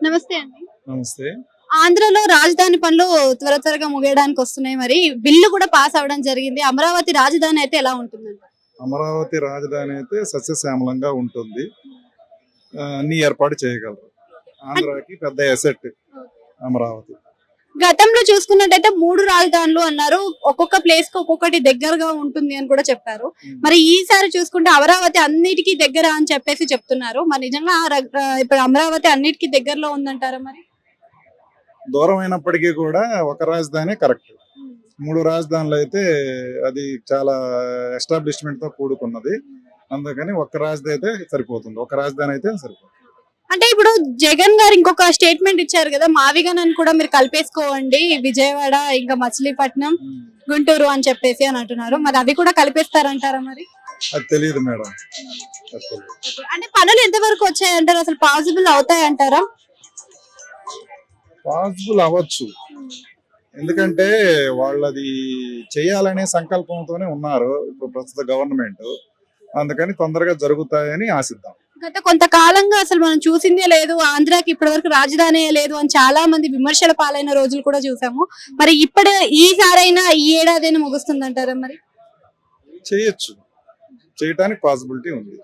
నమస్తే అండి. నమస్తే. ఆంధ్రలో రాజధాని పనులు త్వరగా ముగియడానికి వస్తున్నాయి. మరి బిల్లు కూడా పాస్ అవ్వడం జరిగింది. అమరావతి రాజధాని అయితే ఎలా ఉంటుందంట? అమరావతి రాజధాని అయితే సస్యశ్యామలంగా ఉంటుంది. అన్ని ఏర్పాటు చేయగలరు. ఆంధ్రాకి పెద్ద ఎసెట్ అమరావతి. గతంలో చూసుకున్నట్టయితే 3 రాజధానులు అన్నారు. ఒక్కొక్క ప్లేస్ కి ఒక్కొక్కటి దగ్గరగా ఉంటుంది అని కూడా చెప్పారు. మరి ఈసారి చూసుకుంటే అమరావతి అన్నిటికీ దగ్గర అని చెప్పేసి చెప్తున్నారు. మరి నిజంగా ఇప్పుడు అమరావతి అన్నిటికీ దగ్గరలో ఉందంటారా మరి? దూరం అయినప్పటికీ కూడా ఒక రాజధాని కరెక్ట్. 3 రాజధానులు అయితే అది చాలా ఎస్టాబ్లిష్మెంట్ తో కూడుకున్నది. అందుకని ఒక్క రాజధాని అయితే సరిపోతుంది. ఒక రాజధాని అయితే సరిపోతుంది. అంటే ఇప్పుడు జగన్ గారు ఇంకొక స్టేట్మెంట్ ఇచ్చారు కదా, మావిగనని కూడా మీరు కలిపేసుకోవండి, విజయవాడ ఇంకా మచిలీపట్నం గుంటూరు అని చెప్పేసి అని అంటున్నారు. మరి అవి కూడా కలిపేస్తారంటారా మరి? అది తెలియదు మేడం. అంటే పనులు ఎంత వరకు వచ్చాయంటారు, అసలు పాసిబుల్ అవుతాయంటారా? పాసిబుల్ అవ్వచ్చు. ఎందుకంటే వాళ్ళది చేయాలనే సంకల్పంతోనే ఉన్నారు ఇప్పుడు ప్రస్తుత గవర్నమెంట్. అందుకని తొందరగా జరుగుతాయని ఆశిద్దాం. గత కొంతకాలంగా అసలు మనం చూసిందే లేదు, ఆంధ్రాకి ఇప్పటి వరకు రాజధాని లేదు అని చాలా మంది విమర్శల పాలైన రోజులు కూడా చూసాము. మరి ఇప్పుడు ఈసారైనా ఈ ఏడాదైనా ముగుస్తుందంటారా మరి? చేయొచ్చు. చేయటానికి పాసిబిలిటీ ఉంది.